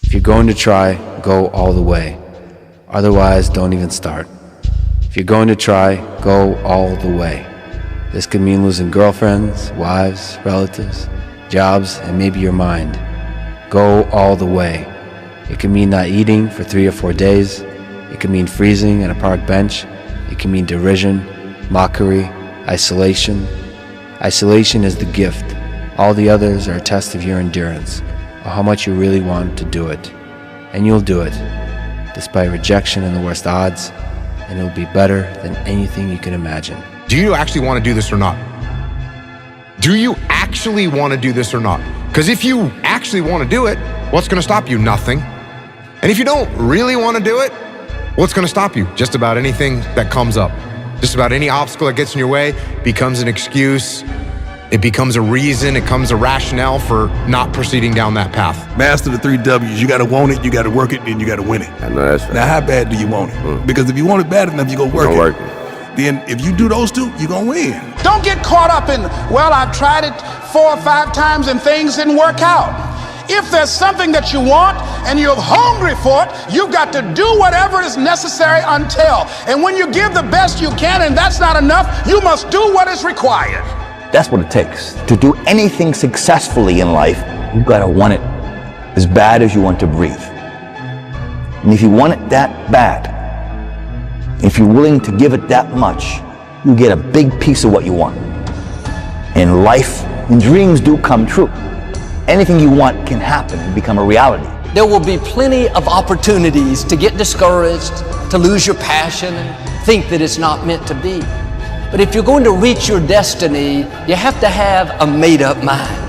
If you're going to try, go all the way. Otherwise, don't even start. If you're going to try, go all the way. This could mean losing girlfriends, wives, relatives, jobs, and maybe your mind. Go all the way. It could mean not eating for 3 or 4 days. It could mean freezing on a park bench. It can mean derision, mockery, isolation. Isolation is the gift. All the others are a test of your endurance, or how much you really want to do it. And you'll do it, despite rejection and the worst odds, and it'll be better than anything you can imagine. Do you actually want to do this or not? Do you actually want to do this or not? Because if you actually want to do it, what's going to stop you? Nothing. And if you don't really want to do it, what's going to stop you? Just about anything that comes up. Just about any obstacle that gets in your way becomes an excuse. It becomes a reason, it becomes a rationale for not proceeding down that path. Master the 3 W's. You got to want it, you got to work it, and you got to win it. I know that's right. Now, how bad do you want it? Because if you want it bad enough, you're going to work it. Then if you do those 2, you're going to win. Don't get caught up in, well, I've tried it 4 or 5 times and things didn't work out. If there's something that you want and you're hungry for it, you've got to do whatever is necessary until. And when you give the best you can and that's not enough, you must do what is required. That's what it takes. To do anything successfully in life, you've got to want it as bad as you want to breathe. And if you want it that bad, if you're willing to give it that much, you get a big piece of what you want. In life, dreams do come true. Anything you want can happen and become a reality. There will be plenty of opportunities to get discouraged, to lose your passion, and think that it's not meant to be. But if you're going to reach your destiny, you have to have a made-up mind.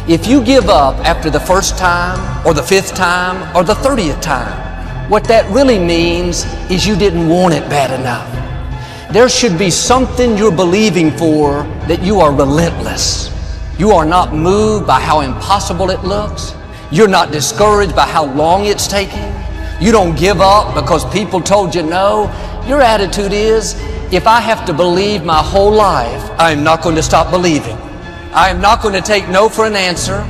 If you give up after the first time, or the 5th time, or the 30th time, what that really means is you didn't want it bad enough. There should be something you're believing for that you are relentless. You are not moved by how impossible it looks. You're not discouraged by how long it's taking. You don't give up because people told you no. Your attitude is, if I have to believe my whole life, I'm not going to stop believing. I am not going to take no for an answer.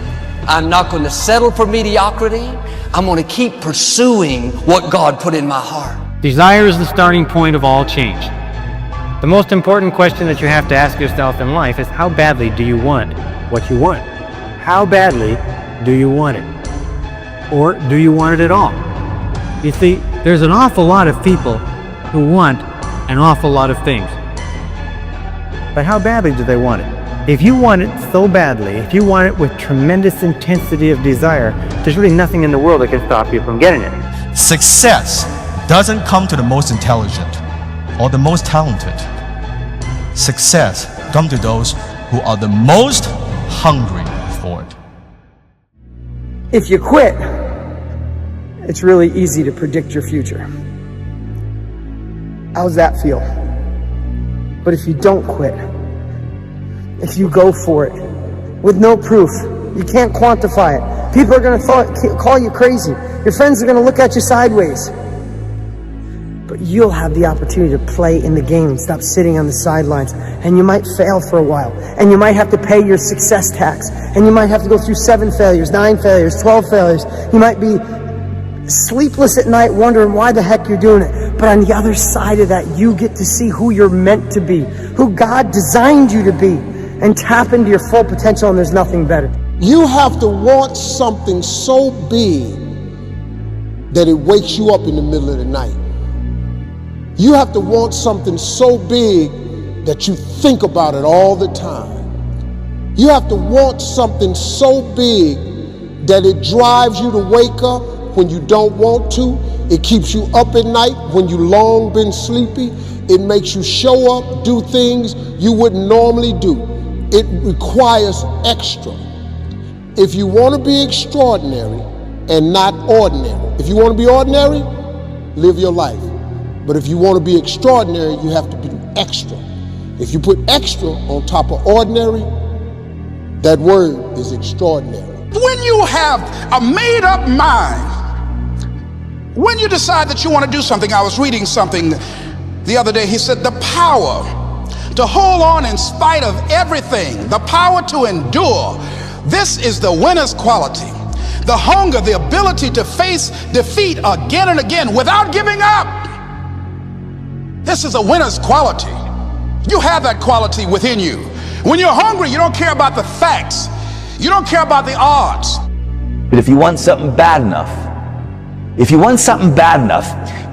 I'm not going to settle for mediocrity. I'm going to keep pursuing what God put in my heart. Desire is the starting point of all change. The most important question that you have to ask yourself in life is, how badly do you want what you want? How badly do you want it? Or do you want it at all? You see, there's an awful lot of people who want an awful lot of things. But how badly do they want it? If you want it so badly, if you want it with tremendous intensity of desire, there's really nothing in the world that can stop you from getting it. Success doesn't come to the most intelligent or the most talented. Success comes to those who are the most hungry for it. If you quit, it's really easy to predict your future. How's that feel? But if you don't quit, if you go for it with no proof, you can't quantify it. People are going to call you crazy. Your friends are going to look at you sideways. But you'll have the opportunity to play in the game and stop sitting on the sidelines. And you might fail for a while. And you might have to pay your success tax. And you might have to go through 7 failures, 9 failures, 12 failures. You might be sleepless at night wondering why the heck you're doing it. But on the other side of that, you get to see who you're meant to be, who God designed you to be, and tap into your full potential, and there's nothing better. You have to want something so big that it wakes you up in the middle of the night. You have to want something so big that you think about it all the time. You have to want something so big that it drives you to wake up when you don't want to. It keeps you up at night when you long been sleepy. It makes you show up, do things you wouldn't normally do. It requires extra. If you want to be extraordinary and not ordinary, if you want to be ordinary, live your life. But if you want to be extraordinary, you have to be extra. If you put extra on top of ordinary, that word is extraordinary. When you have a made-up mind, when you decide that you want to do something, I was reading something the other day, he said the power to hold on in spite of everything, the power to endure, this is the winner's quality. the hunger, the ability to face defeat again and again without giving up. This is a winner's quality. You have that quality within you. When you're hungry, you don't care about the facts. You don't care about the odds. But if you want something bad enough,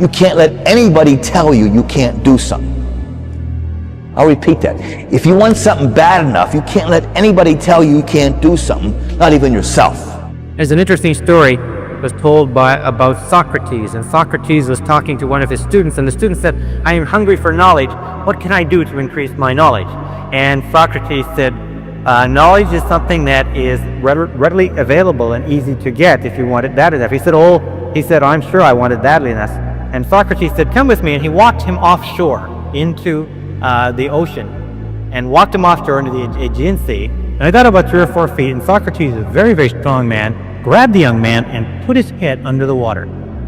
you can't let anybody tell you you can't do something. I'll repeat that. If you want something bad enough, you can't let anybody tell you you can't do something, not even yourself. There's an interesting story was told about Socrates, and Socrates was talking to one of his students, and the student said, I am hungry for knowledge. What can I do to increase my knowledge? And Socrates said, knowledge is something that is readily available and easy to get if you want it bad enough. He said, I'm sure I want it badly enough. And Socrates said, come with me, and he walked him offshore into the ocean, and walked him offshore into the Aegean Sea. And I got about 3 or 4 feet, and Socrates, a very, very strong man, grabbed the young man and put his head under the water.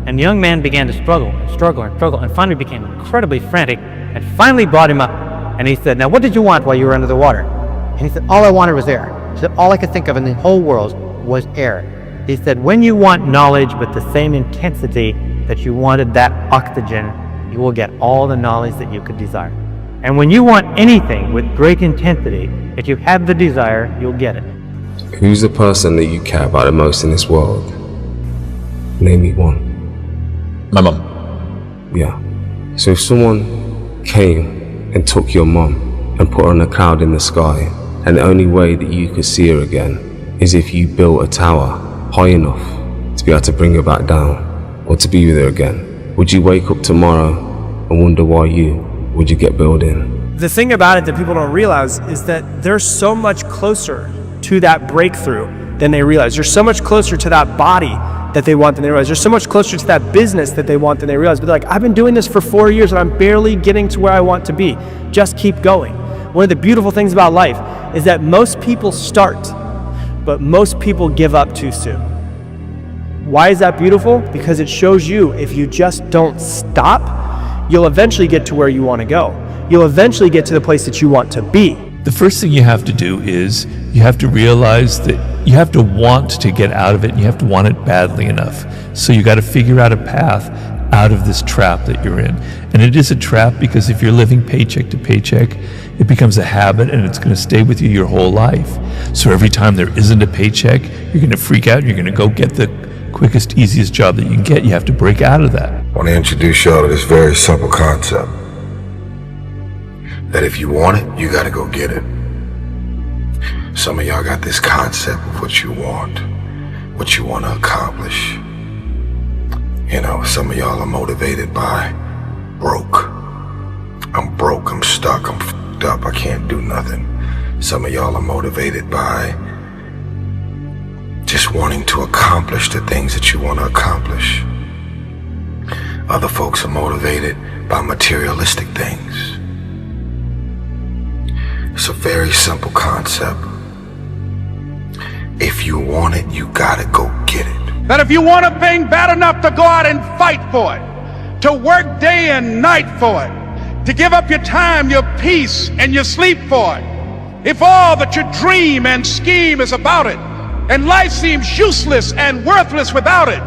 And the young man began to struggle, and finally became incredibly frantic, and finally brought him up. And he said, now what did you want while you were under the water? And he said, all I wanted was air. He said, all I could think of in the whole world was air. He said, when you want knowledge with the same intensity that you wanted that oxygen, you will get all the knowledge that you could desire. And when you want anything with great intensity, if you have the desire, you'll get it. Who's the person that you care about the most in this world? Name me one. My mom. Yeah. So if someone came and took your mom and put her on a cloud in the sky, and the only way that you could see her again is if you built a tower high enough to be able to bring her back down, or to be with her again, would you wake up tomorrow and wonder why would you get building? The thing about it that people don't realize is that they're so much closer to that breakthrough than they realize. They're so much closer to that body that they want than they realize. They're so much closer to that business that they want than they realize. But they're like, I've been doing this for 4 years and I'm barely getting to where I want to be. Just keep going. One of the beautiful things about life is that most people start, but most people give up too soon. Why is that beautiful? Because it shows you if you just don't stop, you'll eventually get to where you want to go. You'll eventually get to the place that you want to be. The first thing you have to do is you have to realize that you have to want to get out of it, and you have to want it badly enough. So you got to figure out a path out of this trap that you're in. And it is a trap because if you're living paycheck to paycheck, it becomes a habit and it's going to stay with you your whole life. So every time there isn't a paycheck, you're going to freak out, you're going to go get the quickest, easiest job that you can get. You have to break out of that. I want to introduce y'all to this very simple concept. That if you want it, you gotta go get it. Some of y'all got this concept of what you want to accomplish. You know, some of y'all are motivated by broke. I'm broke, I'm stuck, I'm f***ed up, I can't do nothing. Some of y'all are motivated by just wanting to accomplish the things that you want to accomplish. Other folks are motivated by materialistic things. It's a very simple concept. If you want it, you gotta go get it. That if you want a thing bad enough to go out and fight for it, to work day and night for it, to give up your time, your peace, and your sleep for it, if all that you dream and scheme is about it, and life seems useless and worthless without it,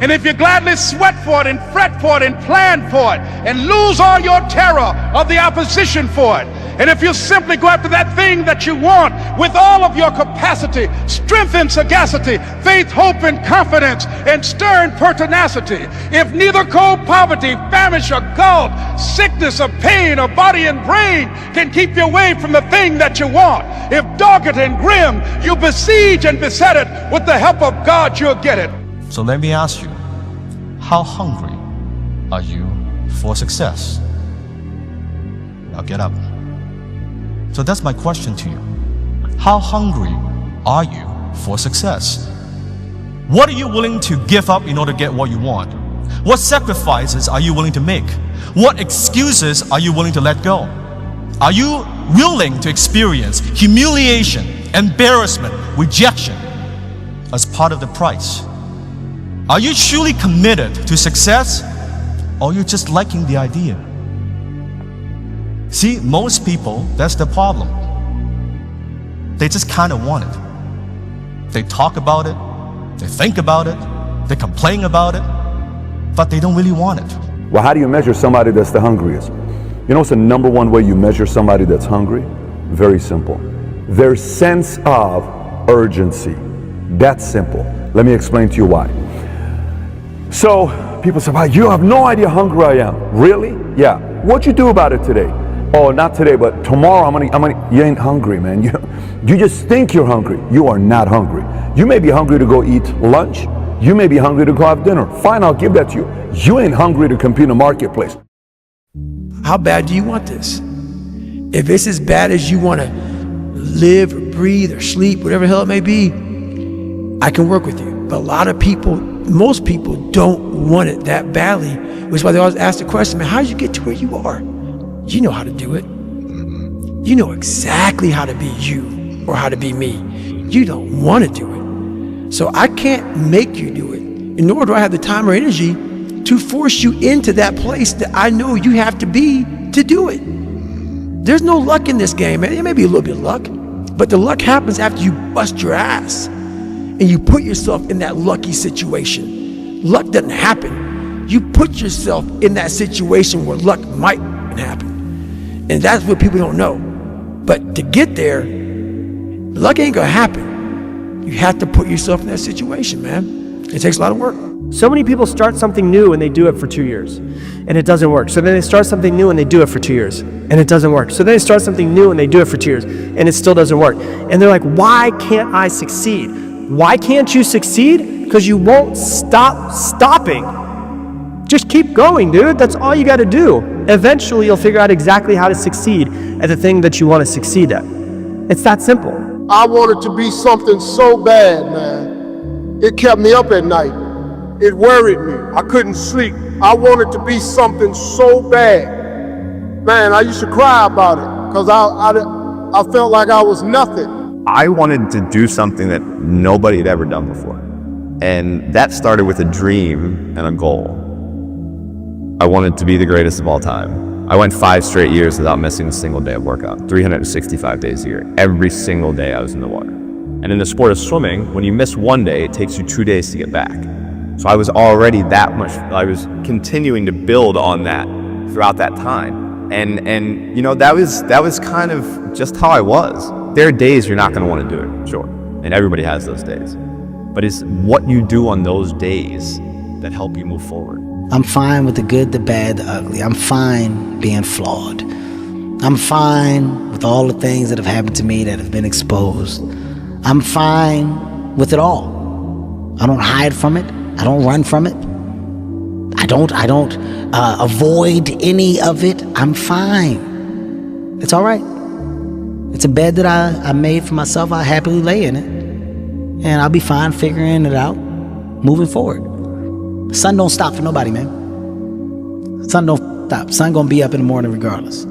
and if you gladly sweat for it and fret for it and plan for it and lose all your terror of the opposition for it, and if you simply go after that thing that you want with all of your capacity, strength and sagacity, faith, hope and confidence, and stern pertinacity, if neither cold poverty, famish or gulf, sickness or pain or body and brain can keep you away from the thing that you want, if dogged and grim you besiege and beset it, with the help of God you'll get it. So let me ask you, how hungry are you for success? Now get up. So that's my question to you. How hungry are you for success? What are you willing to give up in order to get what you want? What sacrifices are you willing to make? What excuses are you willing to let go? Are you willing to experience humiliation, embarrassment, rejection as part of the price? Are you truly committed to success, or are you just liking the idea? See, most people, that's the problem. They just kind of want it. They talk about it, They think about it, they complain about it, but they don't really want it. Well, how do you measure somebody that's the hungriest? You know what's the number one way you measure somebody that's hungry? Very simple. Their sense of urgency. That's simple. Let me explain to you why. So people say, wow, you have no idea how hungry I am. Really? Yeah. What'd you do about it today? Oh, not today, but tomorrow I'm gonna, you ain't hungry, man. You just think you're hungry. You are not hungry. You may be hungry to go eat lunch. You may be hungry to go have dinner. Fine, I'll give that to you. You ain't hungry to compete in the marketplace. How bad do you want this? If it's as bad as you want to live or breathe or sleep, whatever the hell it may be, I can work with you. But a lot of people, most people don't want it that badly, which is why they always ask the question, man, how did you get to where you are? You know how to do it. You know exactly how to be you or how to be me. You don't want to do it. So I can't make you do it, nor do I have the time or energy to force you into that place that I know you have to be to do it. There's no luck in this game, man. There may be a little bit of luck, but the luck happens after you bust your ass and you put yourself in that lucky situation. Luck doesn't happen. You put yourself in that situation where luck might happen. And that's what people don't know. But to get there, luck ain't gonna happen. You have to put yourself in that situation, man. It takes a lot of work. So many people start something new and they do it for 2 years and it doesn't work. So then they start something new and they do it for 2 years and it doesn't work. So then they start something new and they do it for 2 years and it still doesn't work. And they're like, why can't I succeed? Why can't you succeed? Because you won't stop stopping. Just keep going, dude. That's all you got to do. Eventually, you'll figure out exactly how to succeed at the thing that you want to succeed at. It's that simple. I wanted to be something so bad, man. It kept me up at night. It worried me. I couldn't sleep. I wanted to be something so bad. Man, I used to cry about it because I felt like I was nothing. I wanted to do something that nobody had ever done before. And that started with a dream and a goal. I wanted to be the greatest of all time. I went 5 straight years without missing a single day of workout, 365 days a year. Every single day I was in the water. And in the sport of swimming, when you miss one day, it takes you 2 days to get back. So I was already I was continuing to build on that throughout that time. And you know, that was kind of just how I was. There are days you're not gonna wanna do it, sure. And everybody has those days. But it's what you do on those days that help you move forward. I'm fine with the good, the bad, the ugly. I'm fine being flawed. I'm fine with all the things that have happened to me that have been exposed. I'm fine with it all. I don't hide from it. I don't run from it. I don't avoid any of it. I'm fine. It's all right. It's a bed that I made for myself. I happily lay in it. And I'll be fine figuring it out, moving forward. The sun don't stop for nobody, man. The sun don't stop. The sun gonna be up in the morning regardless.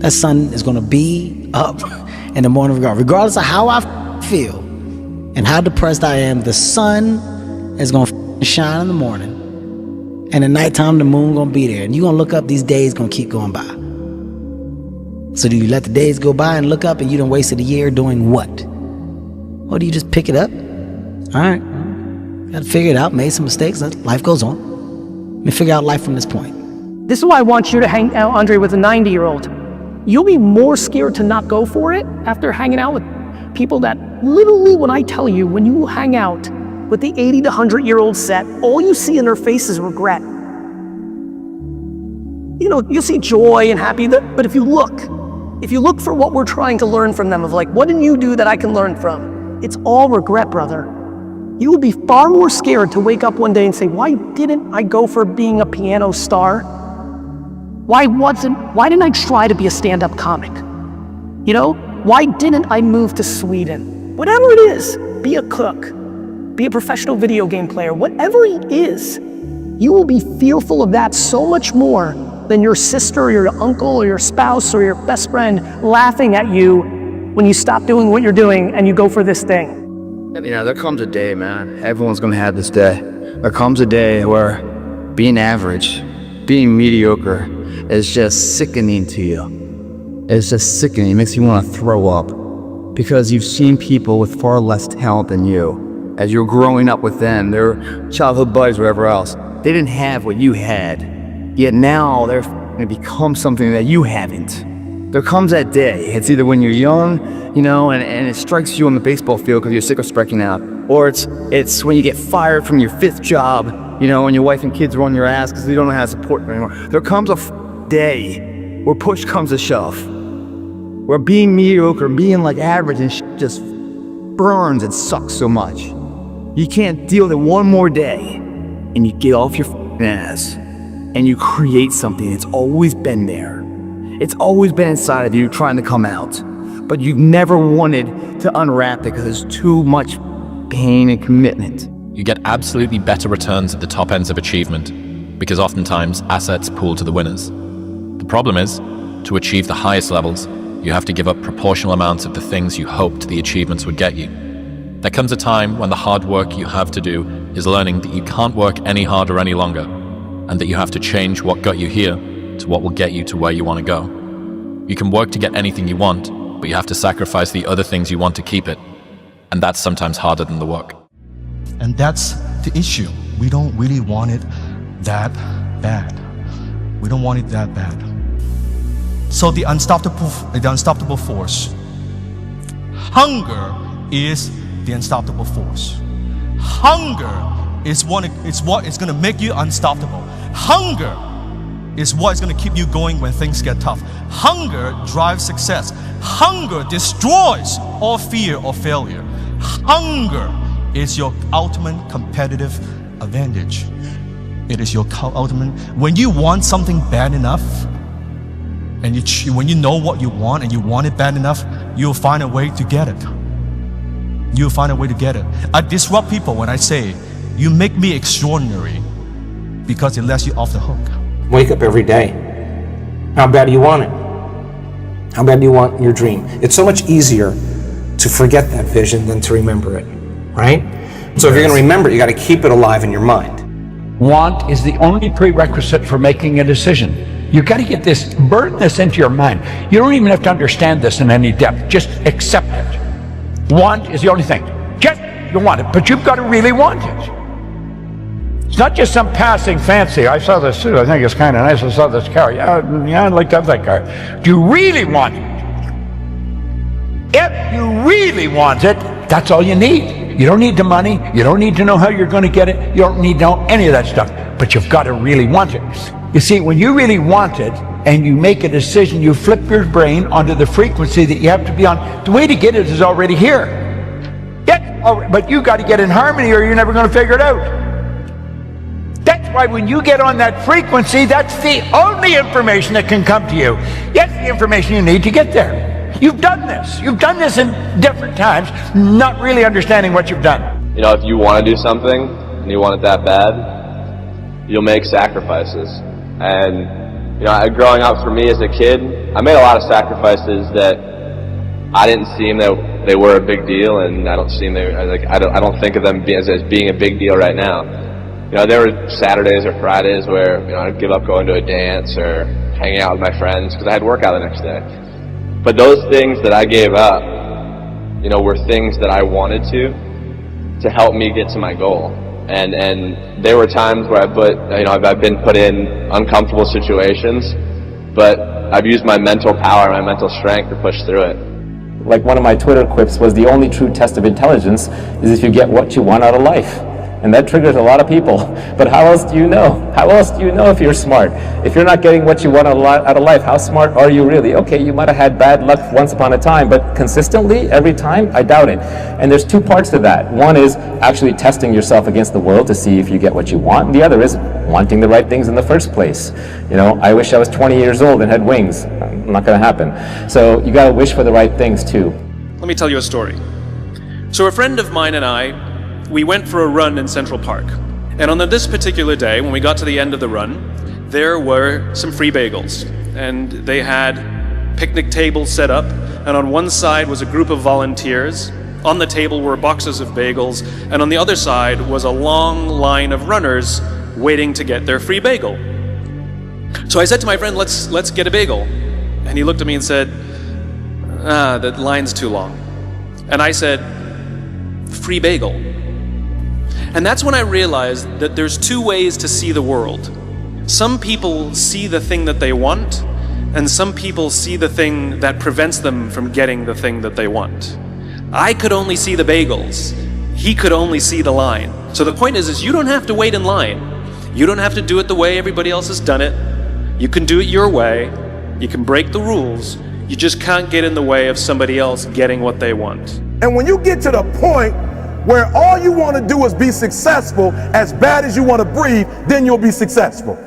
That sun is gonna be up in the morning regardless of how I feel and how depressed I am. The sun is gonna shine in the morning, and at nighttime the moon gonna be there, and you gonna look up. These days gonna keep going by. So do you let the days go by and look up and you done wasted a year doing what? Or do you just pick it up? All right. Got to figure it out, made some mistakes, life goes on. Let me figure out life from this point. This is why I want you to hang out, Andre, with a 90-year-old. You'll be more scared to not go for it after hanging out with people that literally, when I tell you, when you hang out with the 80 to 100-year-old set, all you see in their face is regret. You know, you'll see joy and happy, but if you look for what we're trying to learn from them, of like, what didn't you do that I can learn from? It's all regret, brother. You would be far more scared to wake up one day and say, why didn't I go for being a piano star? Why didn't I try to be a stand-up comic? You know, why didn't I move to Sweden? Whatever it is, be a cook, be a professional video game player, whatever it is, you will be fearful of that so much more than your sister or your uncle or your spouse or your best friend laughing at you when you stop doing what you're doing and you go for this thing. You know, there comes a day, man, everyone's gonna have this day. There comes a day where being average, being mediocre is just sickening to you. It's just sickening, it makes you wanna throw up. Because you've seen people with far less talent than you, as you're growing up with them, their childhood buddies, whatever else, they didn't have what you had. Yet now they're going to become something that you haven't. There comes that day. It's either when you're young, you know, and it strikes you on the baseball field because you're sick of striking out, or it's when you get fired from your 5th job, you know, and your wife and kids run your ass because they don't know how to support you anymore. There comes a day where push comes to shove, where being mediocre, being like average and just burns and sucks so much. You can't deal with it one more day, and you get off your ass and you create something that's always been there. It's always been inside of you trying to come out, but you've never wanted to unwrap it because there's too much pain and commitment. You get absolutely better returns at the top ends of achievement because oftentimes assets pool to the winners. The problem is, to achieve the highest levels, you have to give up proportional amounts of the things you hoped the achievements would get you. There comes a time when the hard work you have to do is learning that you can't work any harder any longer, and that you have to change what got you here to what will get you to where you want to go. You can work to get anything you want, but you have to sacrifice the other things you want to keep it, and that's sometimes harder than the work. And that's the issue. We don't really want it that bad. We don't want it that bad. So the unstoppable force. Hunger is the unstoppable force. Hunger is what is going to make you unstoppable. Hunger is what is going to keep you going when things get tough. Hunger drives success. Hunger destroys all fear of failure. Hunger is your ultimate competitive advantage. It is your ultimate. When you want something bad enough, and when you know what you want and you want it bad enough, you'll find a way to get it. You'll find a way to get it. I disrupt people when I say, you make me extraordinary, because it lets you off the hook. Wake up every day. How bad do you want it? How bad do you want your dream? It's so much easier to forget that vision than to remember it, right? So if you're going to remember it, you got to keep it alive in your mind. Want is the only prerequisite for making a decision. You got to get this, burn this into your mind. You don't even have to understand this in any depth. Just accept it. Want is the only thing. Just you want it, but you've got to really want it. It's not just some passing fancy. I saw this suit, I think it's kind of nice. I saw this car. Yeah, I'd like to have that car. Do you really want it? If you really want it, that's all you need. You don't need the money. You don't need to know how you're going to get it. You don't need to know any of that stuff. But you've got to really want it. You see, when you really want it and you make a decision, you flip your brain onto the frequency that you have to be on. The way to get it is already here. But you got to get in harmony or you're never going to figure it out. That's why when you get on that frequency, that's the only information that can come to you. Yes, the information you need to get there. You've done this. You've done this in different times, not really understanding what you've done. You know, if you want to do something and you want it that bad, you'll make sacrifices. And, you know, growing up for me as a kid, I made a lot of sacrifices that I didn't see that they were a big deal, and I don't see them, I don't think of them as being a big deal right now. You know, there were Saturdays or Fridays where, you know, I'd give up going to a dance or hanging out with my friends because I had work out the next day. But those things that I gave up, you know, were things that I wanted to help me get to my goal. And there were times where I've been put in uncomfortable situations, but I've used my mental power, my mental strength to push through it. Like one of my Twitter quips was, the only true test of intelligence is if you get what you want out of life. And that triggers a lot of people. But how else do you know? How else do you know if you're smart? If you're not getting what you want out of life, how smart are you really? Okay, you might have had bad luck once upon a time, but consistently, every time, I doubt it. And there's two parts to that. One is actually testing yourself against the world to see if you get what you want. And the other is wanting the right things in the first place. You know, I wish I was 20 years old and had wings. Not gonna happen. So you gotta wish for the right things too. Let me tell you a story. So a friend of mine and I, we went for a run in Central Park. And on this particular day, when we got to the end of the run, there were some free bagels. And they had picnic tables set up, and on one side was a group of volunteers. On the table were boxes of bagels, and on the other side was a long line of runners waiting to get their free bagel. So I said to my friend, let's get a bagel. And he looked at me and said, the line's too long. And I said, free bagel. And that's when I realized that there's two ways to see the world. Some people see the thing that they want, and some people see the thing that prevents them from getting the thing that they want. I could only see the bagels. He could only see the line. So the point is you don't have to wait in line. You don't have to do it the way everybody else has done it. You can do it your way. You can break the rules. You just can't get in the way of somebody else getting what they want. And when you get to the point where all you want to do is be successful, as bad as you want to breathe, then you'll be successful.